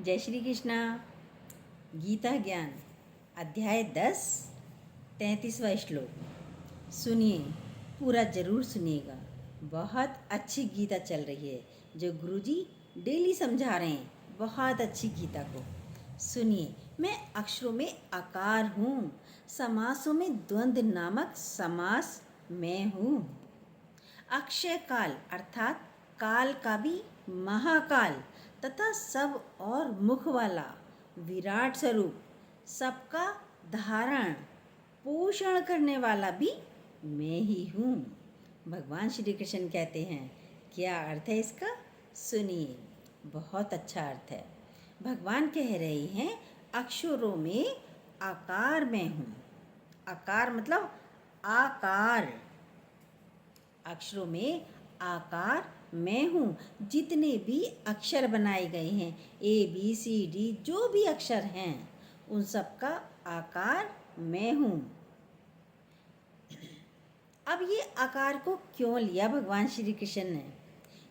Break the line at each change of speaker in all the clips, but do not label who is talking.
जय श्री कृष्णा। गीता ज्ञान अध्याय 10 33वां श्लोक सुनिए, पूरा ज़रूर सुनिएगा। बहुत अच्छी गीता चल रही है जो गुरुजी डेली समझा रहे हैं। बहुत अच्छी गीता को सुनिए। मैं अक्षरों में आकार हूँ, समासों में द्वंद्व नामक समास मैं हूँ। अक्षय काल अर्थात काल का भी महाकाल तथा सब और मुख वाला विराट स्वरूप, सबका धारण पोषण करने वाला भी मैं ही हूँ। भगवान श्री कृष्ण कहते हैं। क्या अर्थ है इसका? सुनिए, बहुत अच्छा अर्थ है। भगवान कह रहे हैं अक्षरों में आकार मैं हूँ। आकार मतलब आकार, अक्षरों में आकार मैं हूँ। जितने भी अक्षर बनाए गए हैं, ABCD जो भी अक्षर हैं, उन सब का आकार मैं हूँ। अब ये आकार को क्यों लिया भगवान श्री कृष्ण ने?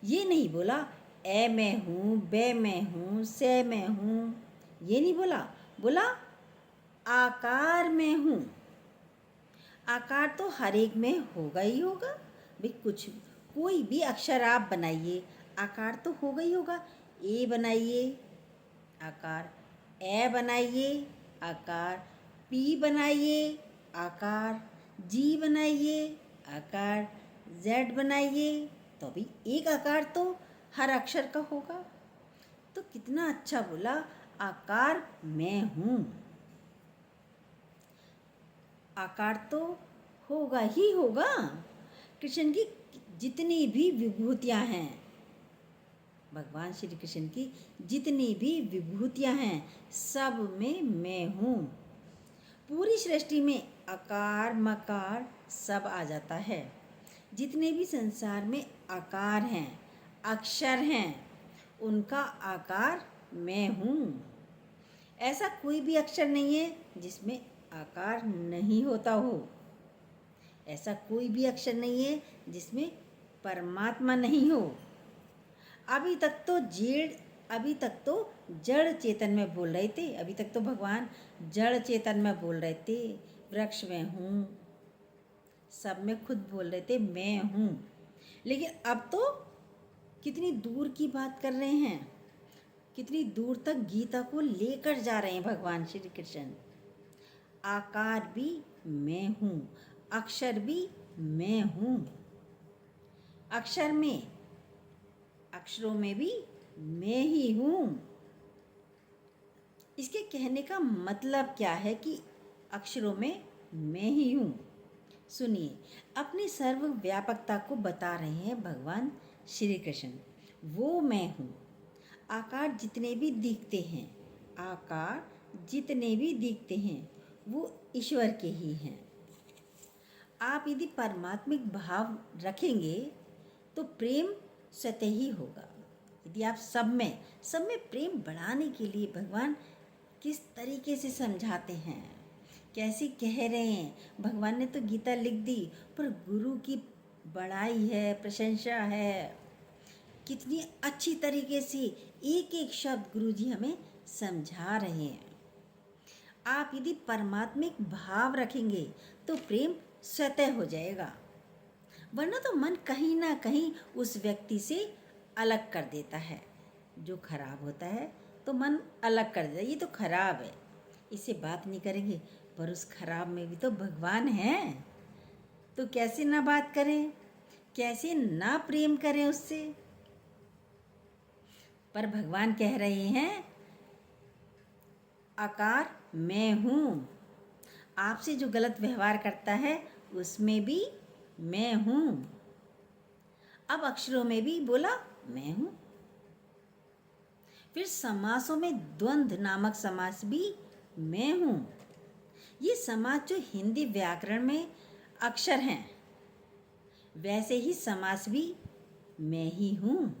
ये नहीं बोला ए मैं हूँ, बे मैं हूँ, से मैं हूँ, ये नहीं बोला। बोला आकार मैं हूँ। आकार तो हर एक में होगा ही होगा भाई। कोई भी अक्षर आप बनाइए, आकार तो होगा ही होगा। ए बनाइए आकार, ए बनाइए आकार, पी बनाइए आकार, जी बनाइए आकार, जेड बनाइए तो भी एक आकार तो हर अक्षर का होगा। तो कितना अच्छा बोला, आकार मैं हूँ। आकार तो होगा ही होगा। कृष्ण की जितनी भी विभूतियाँ हैं, भगवान श्री कृष्ण की जितनी भी विभूतियाँ हैं, सब में मैं हूँ। पूरी सृष्टि में आकार मकार सब आ जाता है। जितने भी संसार में आकार हैं, अक्षर हैं, उनका आकार मैं हूँ। ऐसा कोई भी अक्षर नहीं है जिसमें आकार नहीं होता हो। ऐसा कोई भी अक्षर नहीं है जिसमें परमात्मा नहीं हो। अभी तक तो जड़ चेतन में बोल रहे थे। अभी तक तो भगवान जड़ चेतन में बोल रहे थे। वृक्ष में हूँ, सब में खुद बोल रहे थे मैं हूँ। लेकिन अब तो कितनी दूर की बात कर रहे हैं, कितनी दूर तक गीता को लेकर जा रहे हैं भगवान श्री कृष्ण। आकार भी मैं हूँ, अक्षर भी मैं हूँ। अक्षरों में भी मैं ही हूँ। इसके कहने का मतलब क्या है कि अक्षरों में मैं ही हूँ? सुनिए, अपनी सर्वव्यापकता को बता रहे हैं भगवान श्री कृष्ण। वो मैं हूँ। आकार जितने भी दिखते हैं वो ईश्वर के ही हैं। आप यदि परमात्मिक भाव रखेंगे तो प्रेम स्वतः ही होगा। यदि आप सब में प्रेम बढ़ाने के लिए भगवान किस तरीके से समझाते हैं, कैसे कह रहे हैं। भगवान ने तो गीता लिख दी, पर गुरु की बड़ाई है, प्रशंसा है। कितनी अच्छी तरीके से एक एक शब्द गुरुजी हमें समझा रहे हैं। आप यदि परमात्मिक भाव रखेंगे तो प्रेम स्वतः हो जाएगा, वरना तो मन कहीं ना कहीं उस व्यक्ति से अलग कर देता है। जो खराब होता है तो मन अलग कर देता है, ये तो खराब है, इससे बात नहीं करेंगे। पर उस खराब में भी तो भगवान हैं, तो कैसे ना बात करें, कैसे ना प्रेम करें उससे। पर भगवान कह रहे हैं आकार मैं हूँ। आपसे जो गलत व्यवहार करता है उसमें भी मैं हूँ। अब अक्षरों में भी बोला मैं हूँ। फिर समासों में द्वंद्व नामक समास भी मैं हूँ। ये समास जो हिंदी व्याकरण में अक्षर हैं, वैसे ही समास भी मैं ही हूँ।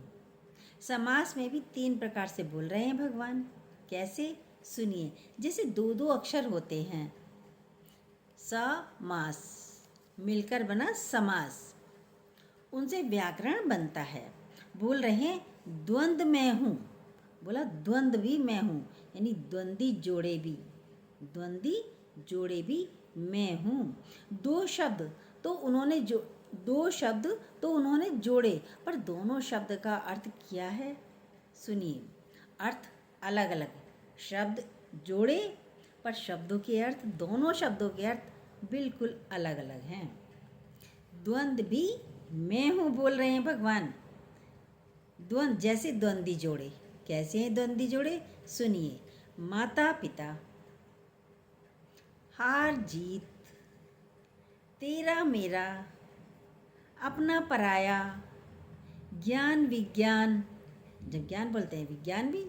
समास में भी 3 प्रकार से बोल रहे हैं भगवान। कैसे? सुनिए। जैसे 2 अक्षर होते हैं, समास मिलकर बना समास, उनसे व्याकरण बनता है। बोल रहे हैं द्वंद्व मैं हूँ, बोला द्वंद्व भी मैं हूँ, यानी द्वंद्वी जोड़े भी, द्वंद्वी जोड़े भी मैं हूँ। दो शब्द तो उन्होंने जोड़े, पर दोनों शब्द का अर्थ क्या है? सुनिए, अर्थ अलग अलग है। शब्द जोड़े, पर शब्दों के अर्थ, दोनों शब्दों के अर्थ बिल्कुल अलग अलग हैं। द्वंद्व भी मैं हूँ बोल रहे हैं भगवान। द्वंद्व जैसे द्वंद्वी जोड़े, कैसे हैं द्वंद्वी जोड़े? सुनिए, माता पिता, हार जीत, तेरा मेरा, अपना पराया, ज्ञान विज्ञान। जब ज्ञान बोलते हैं विज्ञान भी,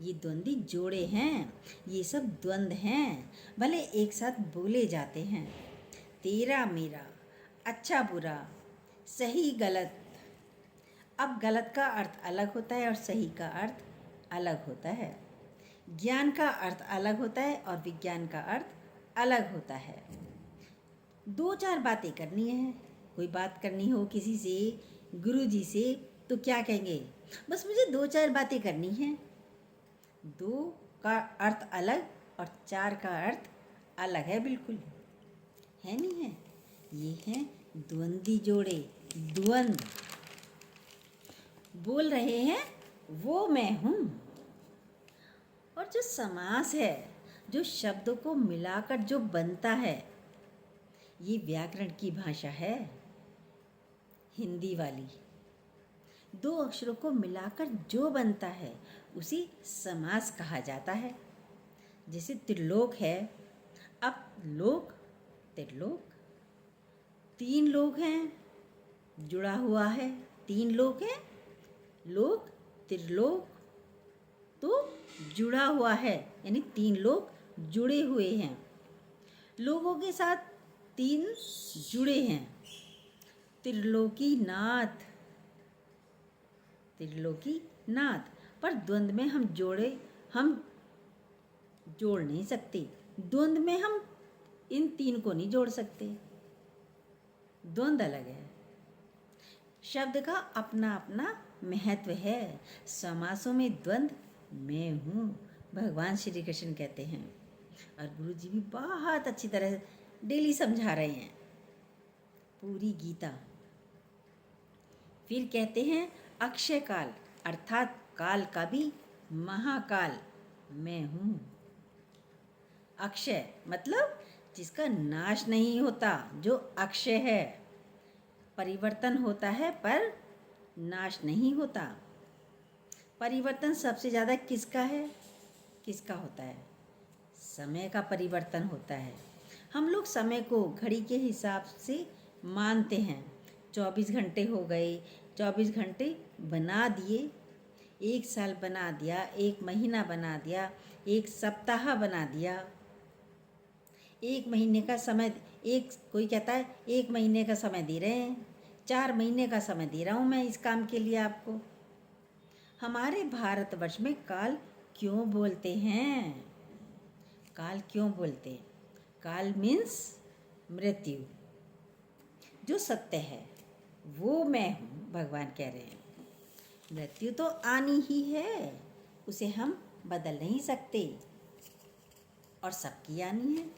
ये द्वंद्वी जोड़े हैं, ये सब द्वंद्व हैं, भले एक साथ बोले जाते हैं। तेरा मेरा, अच्छा बुरा, सही गलत। अब गलत का अर्थ अलग होता है और सही का अर्थ अलग होता है। ज्ञान का अर्थ अलग होता है और विज्ञान का अर्थ अलग होता है। दो चार बातें करनी है, कोई बात करनी हो किसी से, गुरुजी से, तो क्या कहेंगे? बस मुझे दो चार बातें करनी हैं। दो का अर्थ अलग और चार का अर्थ अलग है, बिल्कुल है नहीं है? ये हैं द्वंद्वी जोड़े, द्वंद्व। बोल रहे हैं वो मैं हूँ। और जो समास है, जो शब्दों को मिलाकर जो बनता है, ये व्याकरण की भाषा है, हिंदी वाली। दो अक्षरों को मिलाकर जो बनता है उसी समास कहा जाता है। जैसे त्रिलोक है, अब लोक, त्रिलोक, तीन लोग हैं, जुड़ा हुआ है, तीन लोग हैं, लोक, त्रिलोक, तो जुड़ा हुआ है, यानी तीन लोग जुड़े हुए हैं। लोगों के साथ तीन जुड़े हैं। त्रिलोकीनाथ, त्रिलोकीनाथ। पर द्वंद्व में हम जोड़ नहीं सकते। द्वंद्व में हम इन तीन को नहीं जोड़ सकते, द्वंद्व अलग है। शब्द का अपना अपना महत्व है। समासों में द्वंद्व मैं हूँ, भगवान श्री कृष्ण कहते हैं, और गुरु जी भी बहुत अच्छी तरह डेली समझा रहे हैं पूरी गीता। फिर कहते हैं अक्षय काल, अर्थात काल का भी महाकाल मैं हूँ। अक्षय मतलब जिसका नाश नहीं होता, जो अक्षय है। परिवर्तन होता है पर नाश नहीं होता। परिवर्तन सबसे ज़्यादा किसका है? किसका होता है? समय का परिवर्तन होता है। हम लोग समय को घड़ी के हिसाब से मानते हैं। 24 घंटे हो गए, 24 घंटे बना दिए, एक साल बना दिया, एक महीना बना दिया, एक सप्ताह बना दिया, एक महीने का समय, कोई कहता है 1 महीने का समय दे रहे हैं, 4 महीने का समय दे रहा हूँ मैं इस काम के लिए आपको। हमारे भारतवर्ष में काल क्यों बोलते हैं? काल क्यों बोलते हैं? काल मीन्स मृत्यु, जो सत्य है वो मैं हूँ, भगवान कह रहे हैं। मृत्यु तो आनी ही है, उसे हम बदल नहीं सकते, और सबकी आनी है,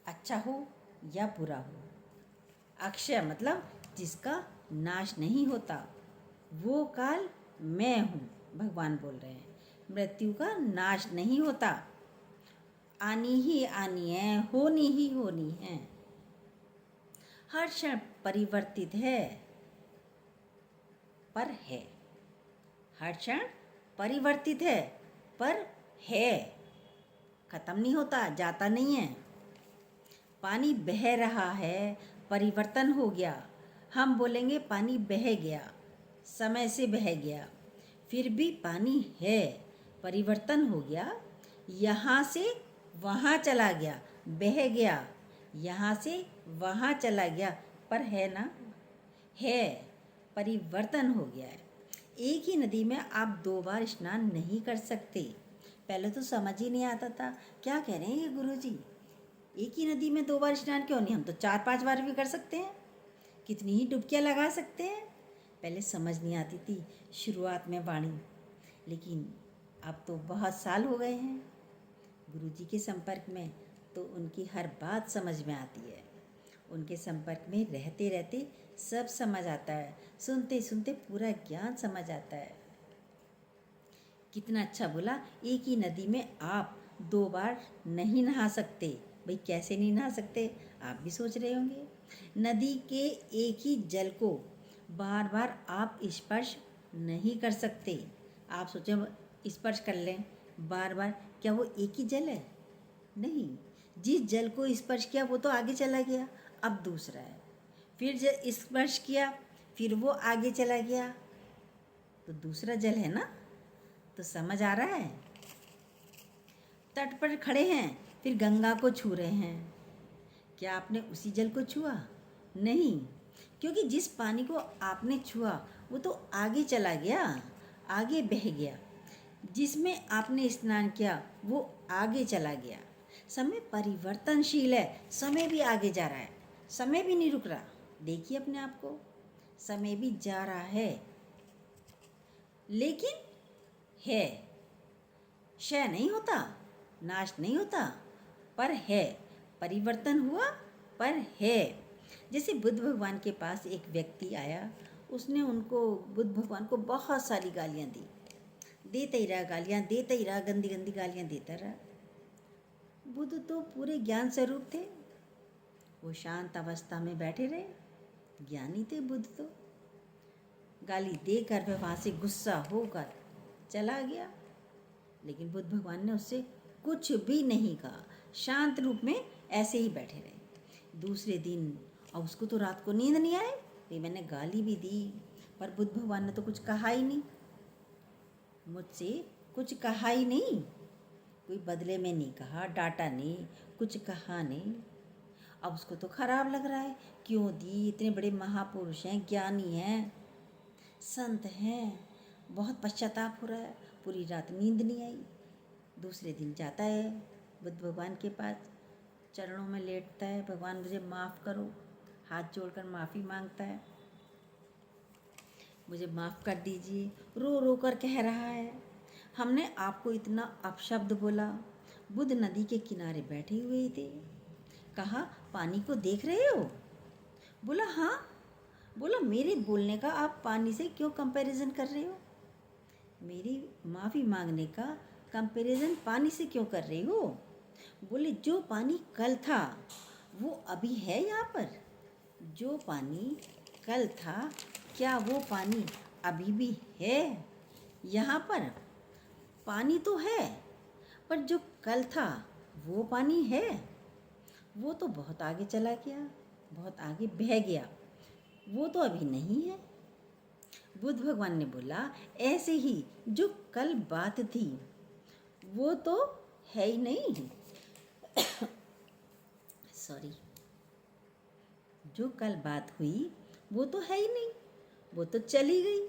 अच्छा हो या बुरा हो। अक्षय मतलब जिसका नाश नहीं होता, वो काल मैं हूँ, भगवान बोल रहे हैं। मृत्यु का नाश नहीं होता, आनी ही आनी है, होनी ही होनी है। हर क्षण परिवर्तित है पर है। हर क्षण परिवर्तित है पर है, खत्म नहीं होता, जाता नहीं है। पानी बह रहा है, परिवर्तन हो गया, हम बोलेंगे पानी बह गया, समय से बह गया, फिर भी पानी है, परिवर्तन हो गया, यहाँ से वहाँ चला गया, बह गया, यहाँ से वहाँ चला गया, पर है ना, है, परिवर्तन हो गया है। एक ही नदी में आप 2 बार स्नान नहीं कर सकते। पहले तो समझ ही नहीं आता था, क्या कह रहे हैं ये गुरुजी, एक ही नदी में 2 बार स्नान क्यों नहीं, हम तो 4-5 बार भी कर सकते हैं, कितनी ही डुबकियाँ लगा सकते हैं। पहले समझ नहीं आती थी शुरुआत में वाणी, लेकिन अब तो बहुत साल हो गए हैं गुरुजी के संपर्क में, तो उनकी हर बात समझ में आती है। उनके संपर्क में रहते रहते सब समझ आता है, सुनते सुनते पूरा ज्ञान समझ आता है। कितना अच्छा बोला, एक ही नदी में आप 2 बार नहीं नहा सकते। भाई कैसे नहीं नहा सकते, आप भी सोच रहे होंगे। नदी के एक ही जल को बार बार आप स्पर्श नहीं कर सकते। आप सोचें स्पर्श कर लें बार बार, क्या वो एक ही जल है? नहीं, जिस जल को स्पर्श किया वो तो आगे चला गया, अब दूसरा है। फिर जब स्पर्श किया फिर वो आगे चला गया, तो दूसरा जल है ना। तो समझ आ रहा है। तट पर खड़े हैं, फिर गंगा को छू रहे हैं, क्या आपने उसी जल को छुआ? नहीं, क्योंकि जिस पानी को आपने छुआ वो तो आगे चला गया, आगे बह गया। जिसमें आपने स्नान किया वो आगे चला गया। समय परिवर्तनशील है, समय भी आगे जा रहा है, समय भी नहीं रुक रहा। देखिए अपने आप को, समय भी जा रहा है लेकिन है, क्षय नहीं होता, नाश नहीं होता, पर है। परिवर्तन हुआ पर है। जैसे बुद्ध भगवान के पास एक व्यक्ति आया, उसने उनको, बुद्ध भगवान को बहुत सारी गालियाँ दी, देता ही रहा गालियाँ, देता ही रहा, गंदी गंदी गालियाँ देता रहा। बुद्ध तो पूरे ज्ञान स्वरूप थे, वो शांत अवस्था में बैठे रहे, ज्ञानी थे बुद्ध तो। गाली देकर वह वहाँ से गुस्सा होकर चला गया, लेकिन बुद्ध भगवान ने उससे कुछ भी नहीं कहा, शांत रूप में ऐसे ही बैठे रहे। दूसरे दिन, और उसको तो रात को नींद नहीं आए, भाई मैंने गाली भी दी पर बुद्ध भगवान ने तो कुछ कहा ही नहीं, मुझसे कुछ कहा ही नहीं, कोई बदले में नहीं कहा, डांटा नहीं, कुछ कहा नहीं। अब उसको तो खराब लग रहा है, क्यों दी, इतने बड़े महापुरुष हैं, ज्ञानी हैं, संत हैं, बहुत पश्चाताप हो रहा है, पूरी रात नींद नहीं आई। दूसरे दिन जाता है बुद्ध भगवान के पास, चरणों में लेटता है, भगवान मुझे माफ़ करो, हाथ जोड़कर माफ़ी मांगता है, मुझे माफ़ कर दीजिए। रो रो कर कह रहा है, हमने आपको इतना अपशब्द बोला। बुद्ध नदी के किनारे बैठे हुए थे, कहा पानी को देख रहे हो? बोला हाँ। बोला मेरे बोलने का आप पानी से क्यों कंपैरिजन कर रहे हो? मेरी माफ़ी मांगने का कंपैरिजन पानी से क्यों कर रही हो? बोले जो पानी कल था वो अभी है यहाँ पर? जो पानी कल था क्या वो पानी अभी भी है यहाँ पर? पानी तो है, पर जो कल था वो पानी है, वो तो बहुत आगे चला गया, बहुत आगे बह गया, वो तो अभी नहीं है। बुद्ध भगवान ने बोला ऐसे ही जो कल बात थी वो तो है ही नहीं। सॉरी, जो कल बात हुई वो तो है ही नहीं, वो तो चली गई।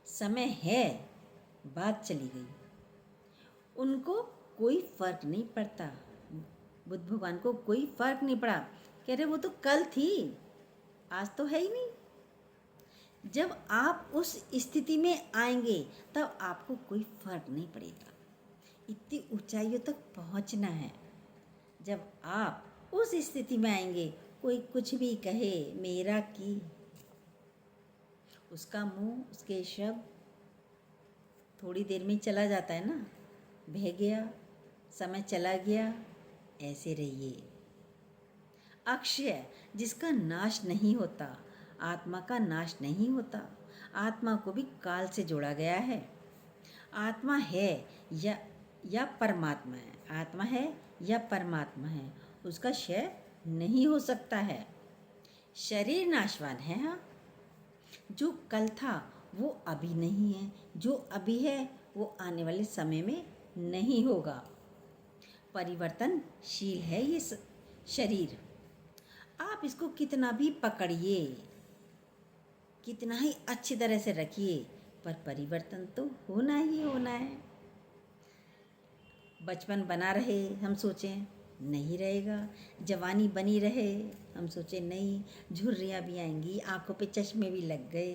समय है, बात चली गई, उनको कोई फर्क नहीं पड़ता। बुद्ध भगवान को कोई फर्क नहीं पड़ा, कह रहे वो तो कल थी, आज तो है ही नहीं। जब आप उस स्थिति में आएंगे तब आपको कोई फर्क नहीं पड़ेगा। इतनी ऊंचाइयों तक पहुंचना है। जब आप उस स्थिति में आएंगे, कोई कुछ भी कहे मेरा की, उसका मुंह, उसके शब्द थोड़ी देर में चला जाता है ना, बह गया, समय चला गया, ऐसे रहिए। अक्षय जिसका नाश नहीं होता, आत्मा का नाश नहीं होता, आत्मा को भी काल से जोड़ा गया है। आत्मा है या परमात्मा है, आत्मा है या परमात्मा है, उसका क्षय नहीं हो सकता है। शरीर नाशवान है, हाँ, जो कल था वो अभी नहीं है, जो अभी है वो आने वाले समय में नहीं होगा। परिवर्तनशील है ये शरीर। आप इसको कितना भी पकड़िए, कितना ही अच्छी तरह से रखिए, पर परिवर्तन तो होना ही होना है। बचपन बना रहे हम सोचें नहीं रहेगा, जवानी बनी रहे हम सोचें नहीं, झुर्रियाँ भी आएंगी, आंखों पे चश्मे भी लग गए,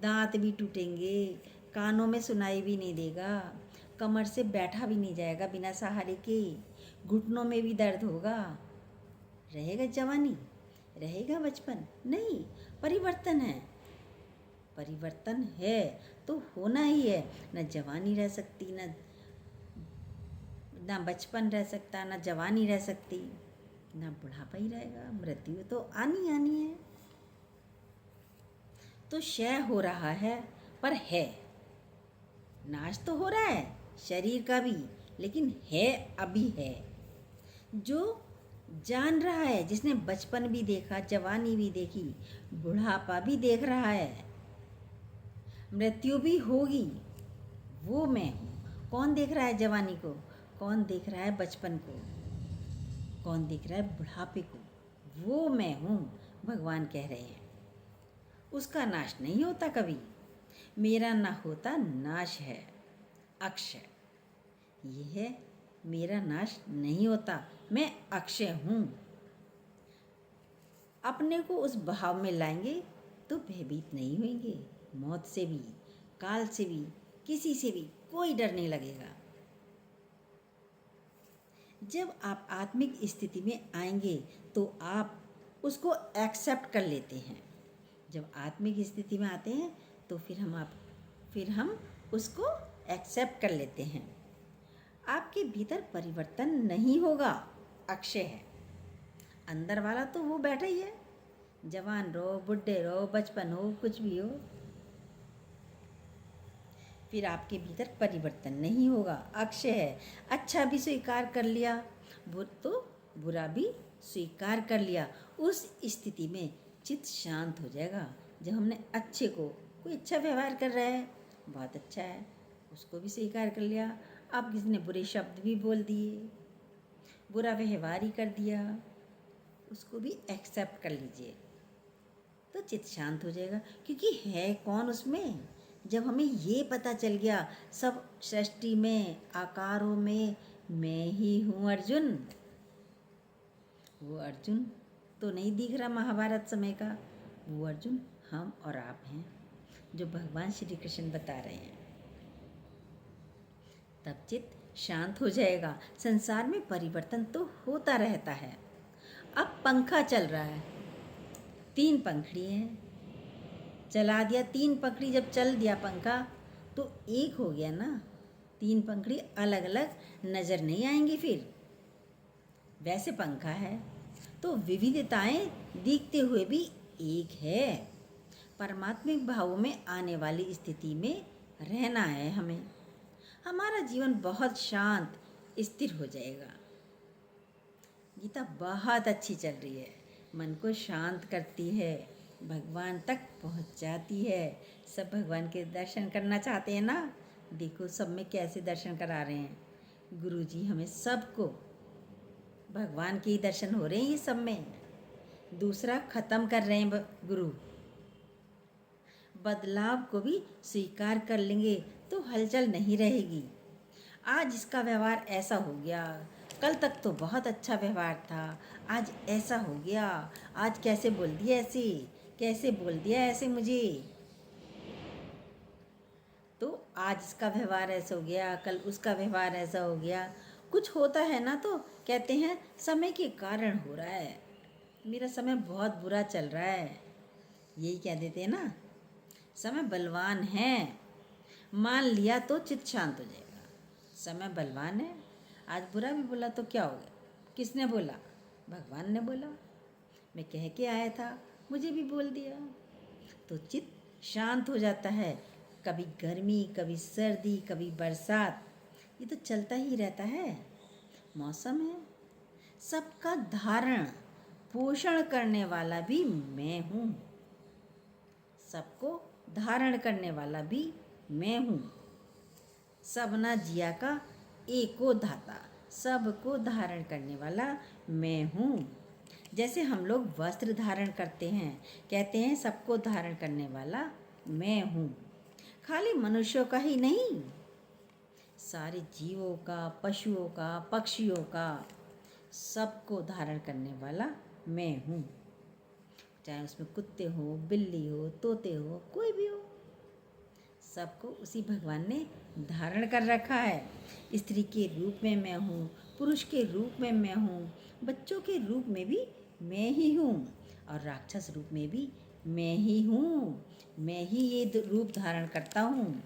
दांत भी टूटेंगे, कानों में सुनाई भी नहीं देगा, कमर से बैठा भी नहीं जाएगा बिना सहारे के, घुटनों में भी दर्द होगा। रहेगा जवानी? रहेगा बचपन? नहीं, परिवर्तन है। परिवर्तन है तो होना ही है। न जवानी रह सकती, ना बचपन रह सकता, ना जवानी रह सकती, ना बुढ़ापा ही रहेगा। मृत्यु तो आनी आनी है। तो क्षय हो रहा है, पर है। नाश तो हो रहा है शरीर का भी, लेकिन है, अभी है। जो जान रहा है, जिसने बचपन भी देखा, जवानी भी देखी, बुढ़ापा भी देख रहा है, मृत्यु भी होगी, वो मैं हूँ। कौन देख रहा है जवानी को? कौन देख रहा है बचपन को? कौन देख रहा है बुढ़ापे को? वो मैं हूँ, भगवान कह रहे हैं। उसका नाश नहीं होता कभी। मेरा ना होता नाश है, अक्षय। ये है, मेरा नाश नहीं होता, मैं अक्षय हूँ। अपने को उस भाव में लाएंगे तो भयभीत नहीं होंगे। मौत से भी, काल से भी, किसी से भी कोई डर नहीं लगेगा। जब आप आत्मिक स्थिति में आएंगे तो आप उसको एक्सेप्ट कर लेते हैं। जब आत्मिक स्थिति में आते हैं तो फिर हम उसको एक्सेप्ट कर लेते हैं। आपके भीतर परिवर्तन नहीं होगा, अक्षय है। अंदर वाला तो वो बैठा ही है। जवान रहो, बुढ़े रहो, बचपन हो, कुछ भी हो, फिर आपके भीतर परिवर्तन नहीं होगा, अक्षय है। अच्छा भी स्वीकार कर लिया तो बुरा भी स्वीकार कर लिया। उस स्थिति में चित्त शांत हो जाएगा। जब हमने अच्छे को, कोई अच्छा व्यवहार कर रहा है, बहुत अच्छा है, उसको भी स्वीकार कर लिया। अब किसी ने बुरे शब्द भी बोल दिए, बुरा व्यवहार ही कर दिया, उसको भी एक्सेप्ट कर लीजिए, तो चित्त शांत हो जाएगा। क्योंकि है कौन उसमें? जब हमें ये पता चल गया सब सृष्टि में, आकारों में मैं ही हूँ अर्जुन। वो अर्जुन तो नहीं दिख रहा महाभारत समय का, वो अर्जुन हम और आप हैं, जो भगवान श्री कृष्ण बता रहे हैं। तब चित्त शांत हो जाएगा। संसार में परिवर्तन तो होता रहता है। अब पंखा चल रहा है, 3 पंखड़ी हैं, चला दिया 3 पंखड़ी, जब चल दिया पंखा तो एक हो गया ना। 3 पंखड़ी अलग अलग नज़र नहीं आएंगी फिर। वैसे पंखा है तो विविधताएं दिखते हुए भी एक है। परमात्मिक भावों में आने वाली स्थिति में रहना है हमें। हमारा जीवन बहुत शांत स्थिर हो जाएगा। गीता बहुत अच्छी चल रही है, मन को शांत करती है, भगवान तक पहुंचाती है। सब भगवान के दर्शन करना चाहते हैं ना? देखो सब में कैसे दर्शन करा रहे हैं गुरुजी हमें। सबको भगवान के ही दर्शन हो रहे हैं ये सब में। दूसरा ख़त्म कर रहे हैं गुरु। बदलाव को भी स्वीकार कर लेंगे तो हलचल नहीं रहेगी। आज इसका व्यवहार ऐसा हो गया, कल तक तो बहुत अच्छा व्यवहार था, आज ऐसा हो गया, आज कैसे बोल दिया ऐसे, कैसे बोल दिया ऐसे मुझे, तो आज इसका व्यवहार ऐसा हो गया, कल उसका व्यवहार ऐसा हो गया। कुछ होता है ना तो कहते हैं समय के कारण हो रहा है, मेरा समय बहुत बुरा चल रहा है, यही कह देते हैं ना। समय बलवान है, मान लिया तो चित्त शांत हो जाएगा। समय बलवान है। आज बुरा भी बोला तो क्या हो गया? किसने बोला? भगवान ने बोला। मैं कह के आया था, मुझे भी बोल दिया, तो चित्त शांत हो जाता है। कभी गर्मी, कभी सर्दी, कभी बरसात, ये तो चलता ही रहता है, मौसम है। सबका धारण पोषण करने वाला भी मैं हूँ। सबको धारण करने वाला भी मैं हूँ। सबना जिया का एको धाता, सबको धारण करने वाला मैं हूँ। जैसे हम लोग वस्त्र धारण करते हैं, कहते हैं सबको धारण करने वाला मैं हूँ। खाली मनुष्यों का ही नहीं, सारे जीवों का, पशुओं का, पक्षियों का, सबको धारण करने वाला मैं हूँ। चाहे उसमें कुत्ते हो, बिल्ली हो, तोते हो, कोई भी हो, सबको उसी भगवान ने धारण कर रखा है। स्त्री के रूप में मैं हूँ, पुरुष के रूप में मैं हूँ, बच्चों के रूप में भी मैं ही हूँ और राक्षस रूप में भी मैं ही हूँ। मैं ही ये रूप धारण करता हूँ।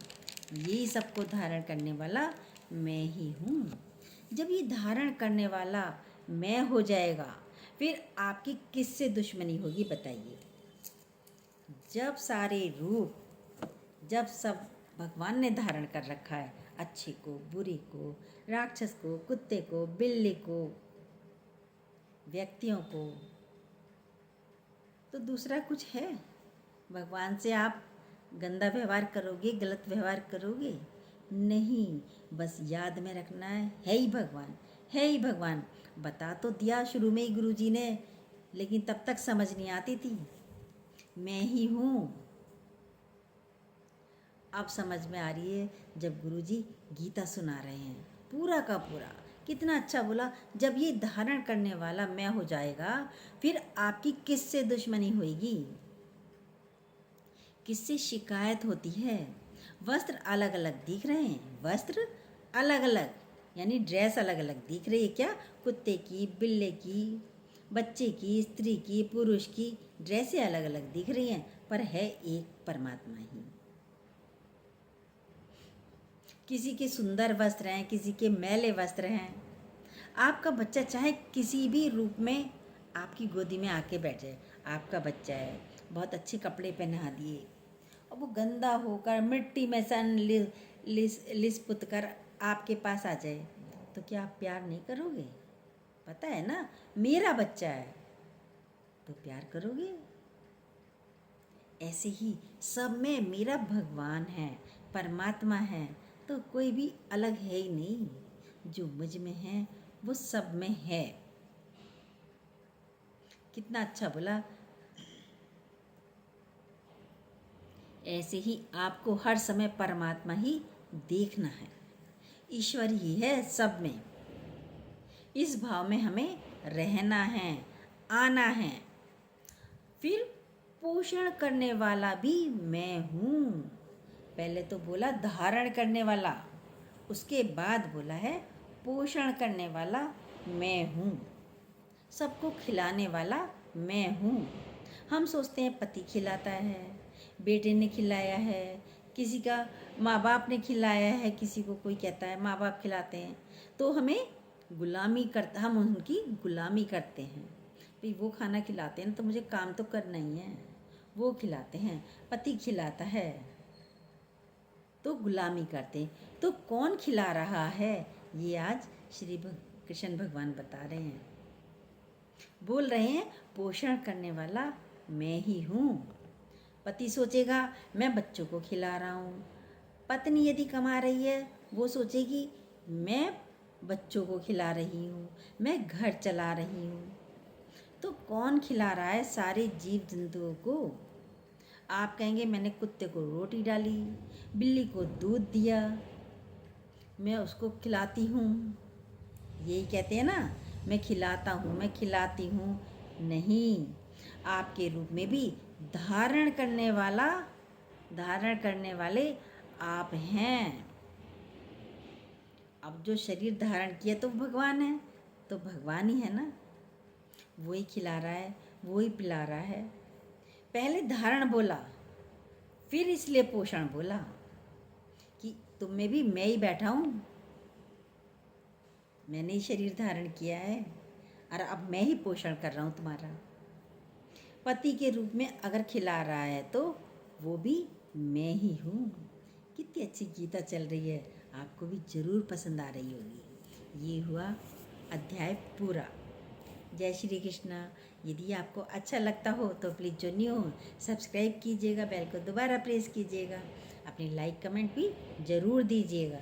यही सबको धारण करने वाला मैं ही हूँ। जब ये धारण करने वाला मैं हो जाएगा, फिर आपकी किससे दुश्मनी होगी बताइए। जब सारे रूप, जब सब भगवान ने धारण कर रखा है, अच्छे को, बुरे को, राक्षस को, कुत्ते को, बिल्ली को, व्यक्तियों को, तो दूसरा कुछ है? भगवान से आप गंदा व्यवहार करोगे, गलत व्यवहार करोगे? नहीं, बस याद में रखना है ही भगवान, है ही भगवान। बता तो दिया शुरू में ही गुरुजी ने, लेकिन तब तक समझ नहीं आती थी। मैं ही हूँ। अब समझ में आ रही है जब गुरुजी गीता सुना रहे हैं, पूरा का पूरा। कितना अच्छा बोला, जब ये धारण करने वाला मैं हो जाएगा, फिर आपकी किससे दुश्मनी होगी, किससे शिकायत होती है? वस्त्र अलग अलग दिख रहे हैं, वस्त्र अलग अलग, यानी ड्रेस अलग अलग दिख रही है क्या? कुत्ते की, बिल्ले की, बच्चे की, स्त्री की, पुरुष की ड्रेसें अलग अलग दिख रही हैं, पर है एक परमात्मा ही। किसी के सुंदर वस्त्र हैं, किसी के मैले वस्त्र हैं। आपका बच्चा चाहे किसी भी रूप में आपकी गोदी में आके बैठ जाए, आपका बच्चा है, बहुत अच्छे कपड़े पहना दिए और वो गंदा होकर मिट्टी में सन लिस पुत कर आपके पास आ जाए, तो क्या आप प्यार नहीं करोगे? पता है ना, मेरा बच्चा है तो प्यार करोगे। ऐसे ही सब में मेरा भगवान है, परमात्मा है, तो कोई भी अलग है ही नहीं। जो मुझ में है वो सब में है। कितना अच्छा बोला। ऐसे ही आपको हर समय परमात्मा ही देखना है, ईश्वर ही है सब में। इस भाव में हमें रहना है, आना है। फिर पोषण करने वाला भी मैं हूँ। पहले तो बोला धारण करने वाला, उसके बाद बोला है पोषण करने वाला मैं हूँ, सबको खिलाने वाला मैं हूँ। हम सोचते हैं पति खिलाता है, बेटे ने खिलाया है, किसी का माँ बाप ने खिलाया है, किसी को कोई कहता है माँ बाप खिलाते हैं, तो हमें गुलामी करता, हम उनकी गुलामी करते हैं। भाई वो खाना खिलाते हैं तो मुझे काम तो करना ही है। वो खिलाते हैं, पति खिलाता है तो गुलामी करते हैं। तो कौन खिला रहा है, ये आज श्री कृष्ण भगवान बता रहे हैं। बोल रहे हैं पोषण करने वाला मैं ही हूँ। पति सोचेगा मैं बच्चों को खिला रहा हूँ, पत्नी यदि कमा रही है वो सोचेगी मैं बच्चों को खिला रही हूँ, मैं घर चला रही हूँ। तो कौन खिला रहा है सारे जीव जंतुओं को? आप कहेंगे मैंने कुत्ते को रोटी डाली, बिल्ली को दूध दिया, मैं उसको खिलाती हूँ। यही कहते हैं ना, मैं खिलाता हूँ, मैं खिलाती हूँ। नहीं, आपके रूप में भी धारण करने वाले आप हैं। अब जो शरीर धारण किया तो भगवान है, तो भगवान ही है ना, वो ही खिला रहा है, वो ही पिला रहा है। पहले धारण बोला, फिर इसलिए पोषण बोला कि तुम में भी मैं ही बैठा हूँ, मैंने ही शरीर धारण किया है और अब मैं ही पोषण कर रहा हूँ तुम्हारा। पति के रूप में अगर खिला रहा है तो वो भी मैं ही हूँ। कितनी अच्छी गीता चल रही है, आपको भी ज़रूर पसंद आ रही होगी। ये हुआ अध्याय पूरा। जय श्री कृष्णा। यदि आपको अच्छा लगता हो तो प्लीज़ जो न्यू हो सब्सक्राइब कीजिएगा, बेल को दोबारा प्रेस कीजिएगा, अपनी लाइक कमेंट भी ज़रूर दीजिएगा।